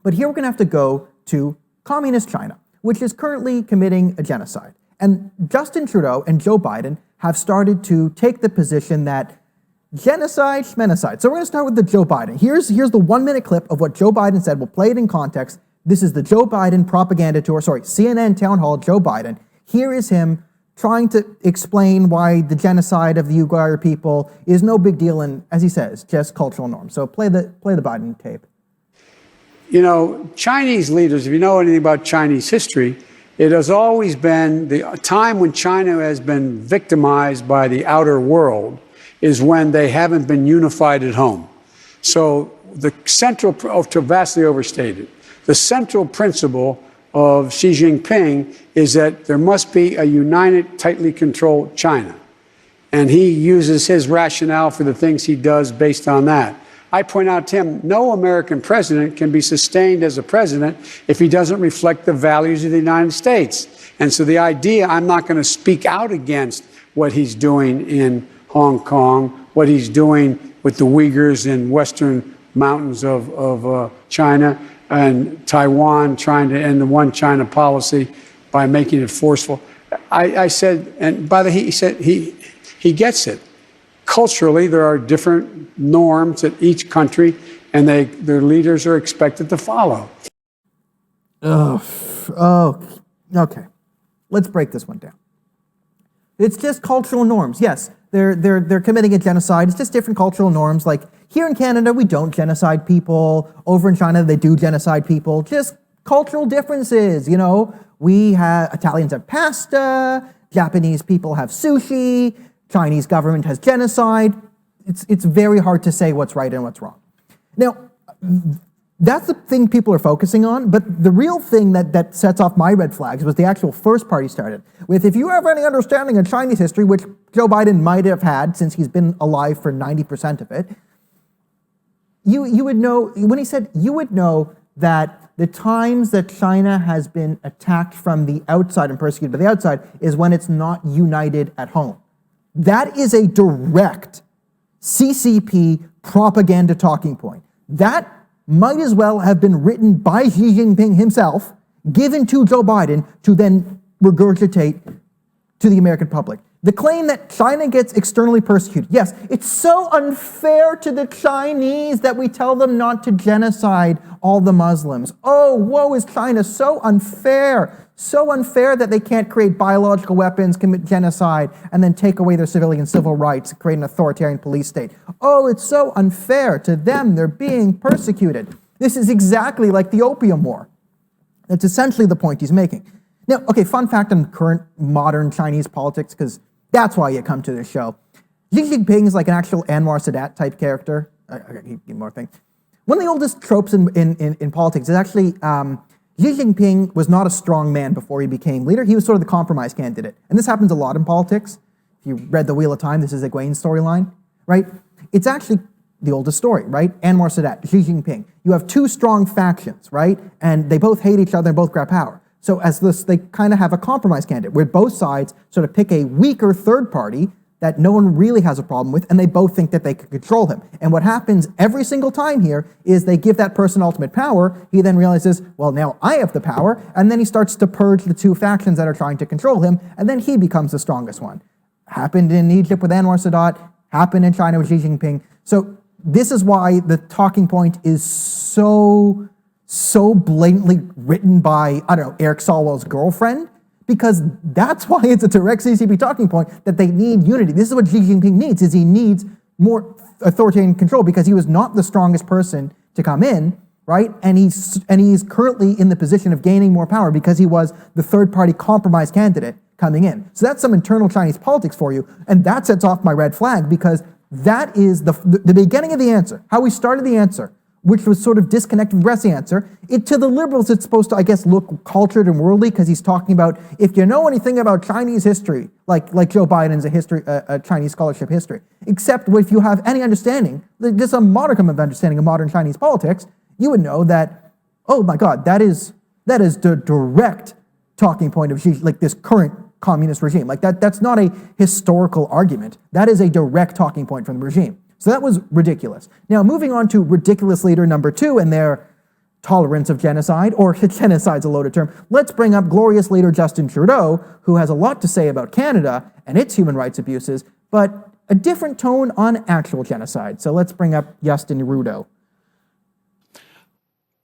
But here we're going to have to go to communist China, which is currently committing a genocide. And Justin Trudeau and Joe Biden have started to take the position that genocide, schmenocide. So we're going to start with the Joe Biden. Here's the 1-minute clip of what Joe Biden said. We'll play it in context. This is the Joe Biden propaganda tour, CNN town hall, Joe Biden. Here is him trying to explain why the genocide of the Uyghur people is no big deal and, as he says, just cultural norms. So play the Biden tape. You know, Chinese leaders, if you know anything about Chinese history, it has always been the time when China has been victimized by the outer world is when they haven't been unified at home. So the central, vastly overstated, the central principle of Xi Jinping is that there must be a united, tightly controlled China. And he uses his rationale for the things he does based on that. I point out to him, no American president can be sustained as a president if he doesn't reflect the values of the United States. And so the idea, I'm not going to speak out against what he's doing in Hong Kong, what he's doing with the Uyghurs in western mountains of China, and Taiwan trying to end the one China policy by making it forceful. I said, and by the way, he said he gets it. Culturally, there are different norms at each country, and their leaders are expected to follow. Oh, okay. Let's break this one down. It's just cultural norms. Yes, they're committing a genocide. It's just different cultural norms. Like here in Canada, we don't genocide people. Over in China, they do genocide people. Just cultural differences. You know, Italians have pasta. Japanese people have sushi. Chinese government has genocide. It's very hard to say what's right and what's wrong. Now, that's the thing people are focusing on, but the real thing that sets off my red flags was the actual first part he started with, if you have any understanding of Chinese history, which Joe Biden might have had since he's been alive for 90% of it, you would know, when he said, you would know that the times that China has been attacked from the outside and persecuted by the outside is when it's not united at home. That is a direct CCP propaganda talking point. That might as well have been written by Xi Jinping himself, given to Joe Biden to then regurgitate to the American public. The claim that China gets externally persecuted. Yes, it's so unfair to the Chinese that we tell them not to genocide all the Muslims. Oh, woe is China, so unfair. So unfair that they can't create biological weapons, commit genocide, and then take away their civilian civil rights, create an authoritarian police state. Oh, it's so unfair to them. They're being persecuted. This is exactly like the Opium War. That's essentially the point he's making. Now, okay, fun fact on current modern Chinese politics, because that's why you come to this show. Xi Jinping is like an actual Anwar Sadat type character. More thing. One of the oldest tropes in politics is actually Xi Jinping was not a strong man before he became leader. He was sort of the compromise candidate. And this happens a lot in politics. If you read The Wheel of Time, this is Egwene's storyline, right? It's actually the oldest story, right? Anwar Sadat, Xi Jinping. You have two strong factions, right? And they both hate each other and both grab power. So as this, they kind of have a compromise candidate where both sides sort of pick a weaker third party that no one really has a problem with, and they both think that they can control him. And what happens every single time here is they give that person ultimate power. He then realizes, well, now I have the power, and then he starts to purge the two factions that are trying to control him, and then he becomes the strongest one. Happened in Egypt with Anwar Sadat, happened in China with Xi Jinping. So this is why the talking point is so blatantly written by, I don't know, Eric Swalwell's girlfriend, because that's why it's a direct CCP talking point that they need unity. This is what Xi Jinping needs, is he needs more authoritarian control because he was not the strongest person to come in, right? And he's currently in the position of gaining more power because he was the third-party compromise candidate coming in. So that's some internal Chinese politics for you, and that sets off my red flag because that is the beginning of the answer, how we started the answer, which was sort of disconnected from the rest of the answer. To the liberals, it's supposed to, I guess, look cultured and worldly because he's talking about, if you know anything about Chinese history, like Joe Biden's a Chinese scholarship history, except if you have any understanding, just a modicum of understanding of modern Chinese politics, you would know that, oh my God, that is the direct talking point of Xi, like this current communist regime. Like that's not a historical argument. That is a direct talking point from the regime. So that was ridiculous. Now, moving on to ridiculous leader number two, and tolerance of genocide, or genocide's a loaded term. Let's bring up glorious leader Justin Trudeau, who has a lot to say about Canada and its human rights abuses, but a different tone on actual genocide. So let's bring up Justin Trudeau.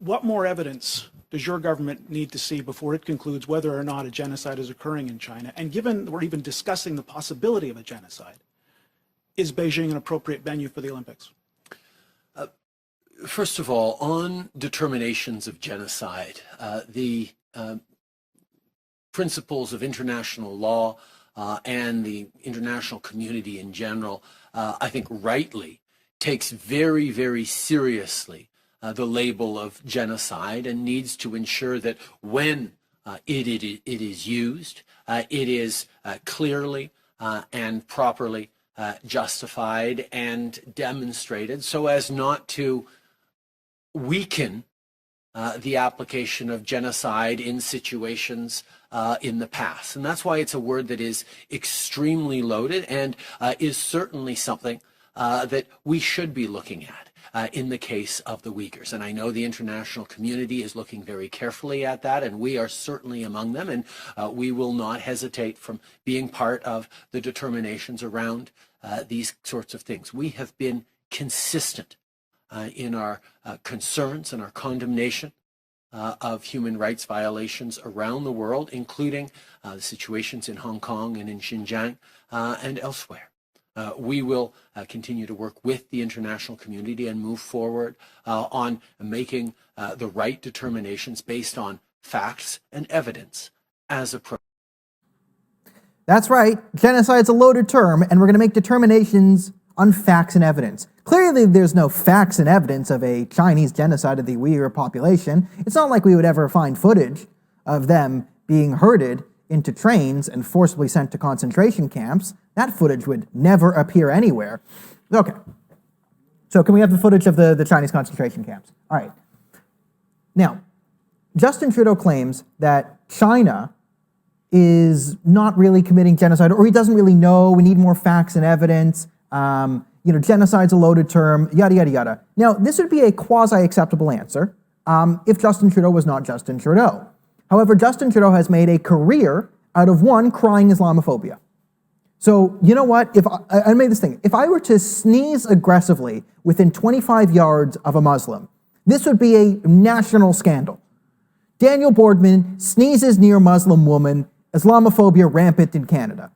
What more evidence does your government need to see before it concludes whether or not a genocide is occurring in China? And given we're even discussing the possibility of a genocide, is Beijing an appropriate venue for the Olympics? First of all, on determinations of genocide, the principles of international law and the international community in general, I think rightly, takes very, very seriously the label of genocide and needs to ensure that when it is used, it is clearly and properly justified and demonstrated so as not to weaken the application of genocide in situations in the past. And that's why it's a word that is extremely loaded and is certainly something that we should be looking at in the case of the Uyghurs. And I know the international community is looking very carefully at that, and we are certainly among them, and we will not hesitate from being part of the determinations around these sorts of things. We have been consistent in our concerns and our condemnation of human rights violations around the world, including the situations in Hong Kong and in Xinjiang and elsewhere. We will continue to work with the international community and move forward on making the right determinations based on facts and evidence as appropriate. That's right, genocide's a loaded term, and we're going to make determinations on facts and evidence. Clearly, there's no facts and evidence of a Chinese genocide of the Uyghur population. It's not like we would ever find footage of them being herded into trains and forcibly sent to concentration camps. That footage would never appear anywhere. Okay. So can we have the footage of the Chinese concentration camps? All right. Now, Justin Trudeau claims that China is not really committing genocide, or he doesn't really know, we need more facts and evidence. Genocide's a loaded term, yada, yada, yada. Now, this would be a quasi-acceptable answer if Justin Trudeau was not Justin Trudeau. However, Justin Trudeau has made a career out of, one, crying Islamophobia. So, you know what? If I made this thing. If I were to sneeze aggressively within 25 yards of a Muslim, this would be a national scandal. Daniel Boardman sneezes near Muslim woman, Islamophobia rampant in Canada.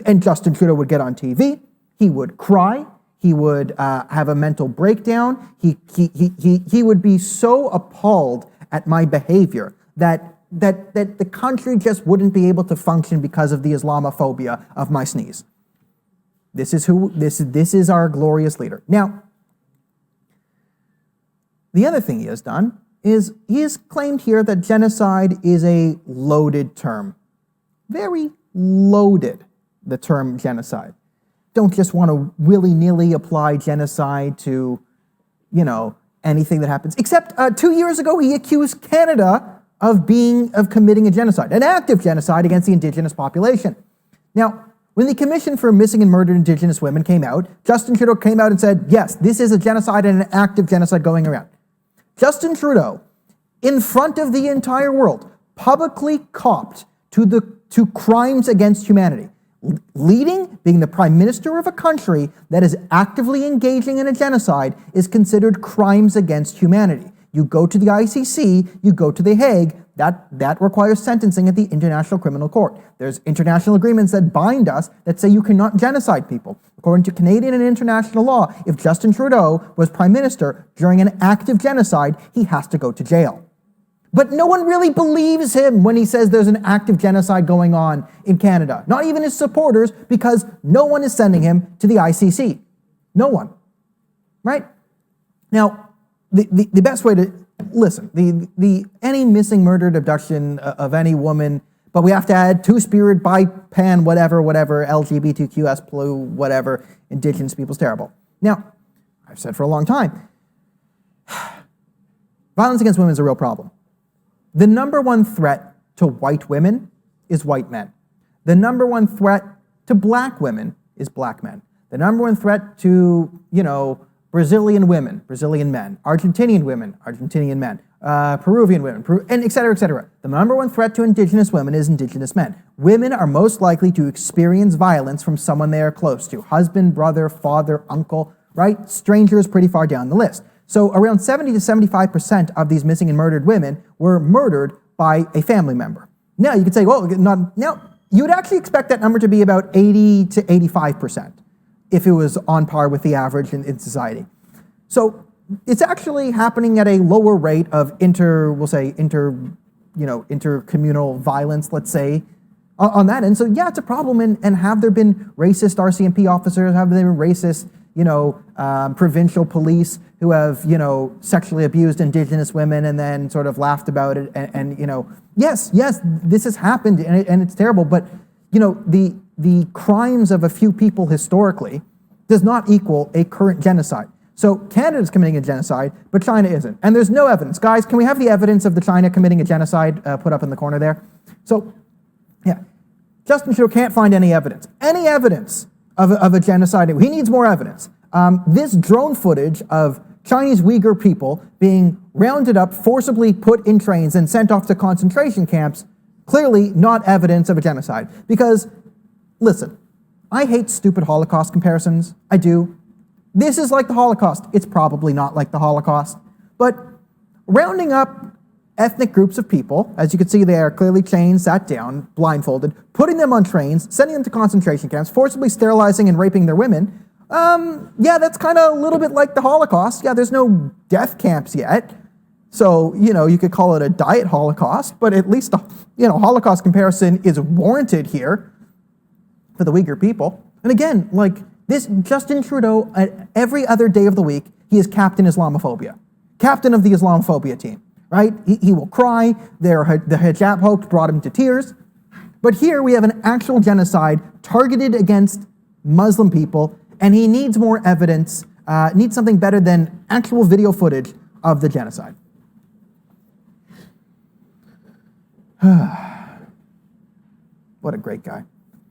And Justin Trudeau would get on TV. He would cry. He would have a mental breakdown. He would be so appalled at my behavior that the country just wouldn't be able to function because of the Islamophobia of my sneeze. This is our glorious leader. Now, the other thing he has done is he has claimed here that genocide is a loaded term. Very loaded, the term genocide. Don't just want to willy-nilly apply genocide to, anything that happens. Except 2 years ago, he accused Canada of committing a genocide, an active genocide against the Indigenous population. Now, when the Commission for Missing and Murdered Indigenous Women came out, Justin Trudeau came out and said, yes, this is a genocide and an active genocide going around. Justin Trudeau, in front of the entire world, publicly copped to crimes against humanity. Being the prime minister of a country that is actively engaging in a genocide is considered crimes against humanity. You go to the ICC, you go to The Hague, that requires sentencing at the International Criminal Court. There's international agreements that bind us that say you cannot genocide people. According to Canadian and international law, if Justin Trudeau was prime minister during an active genocide, he has to go to jail. But no one really believes him when he says there's an active genocide going on in Canada. Not even his supporters, because no one is sending him to the ICC. No one. Right? Now, the best way to listen, any missing, murdered, abduction of any woman, but we have to add two-spirit, bi-pan, whatever, LGBTQS, whatever, Indigenous people's terrible. Now, I've said for a long time, violence against women is a real problem. The number one threat to white women is white men. The number one threat to black women is black men. The number one threat to, Brazilian women, Brazilian men. Argentinian women, Argentinian men. Peruvian women, and et cetera, et cetera. The number one threat to indigenous women is indigenous men. Women are most likely to experience violence from someone they are close to. Husband, brother, father, uncle, right? Strangers pretty far down the list. So around 70 to 75% of these missing and murdered women were murdered by a family member. Now you could say, well, now you would actually expect that number to be about 80 to 85% if it was on par with the average in society. So it's actually happening at a lower rate of intercommunal violence, let's say, on that end. So yeah, it's a problem. And have there been racist RCMP officers? Have there been racist, provincial police who have, sexually abused indigenous women and then sort of laughed about it? And yes, this has happened and it's terrible. But, the crimes of a few people historically does not equal a current genocide. So Canada's committing a genocide, but China isn't. And there's no evidence. Guys, can we have the evidence of the China committing a genocide put up in the corner there? So, yeah, Justin Trudeau can't find any evidence. Any evidence of a genocide. He needs more evidence. This drone footage of Chinese Uyghur people being rounded up, forcibly put in trains and sent off to concentration camps, clearly not evidence of a genocide. Because, listen, I hate stupid Holocaust comparisons. I do. This is like the Holocaust. It's probably not like the Holocaust. But rounding up ethnic groups of people, as you can see they are clearly chained, sat down, blindfolded, putting them on trains, sending them to concentration camps, forcibly sterilizing and raping their women, yeah, that's kind of a little bit like the Holocaust. Yeah, there's no death camps yet. So, you could call it a diet Holocaust, but at least the, Holocaust comparison is warranted here for the Uyghur people. And again, this Justin Trudeau, every other day of the week, he is Captain Islamophobia. Captain of the Islamophobia team, right? He will cry. The hijab hoax brought him to tears. But here we have an actual genocide targeted against Muslim people, and he needs more evidence, needs something better than actual video footage of the genocide. What a great guy.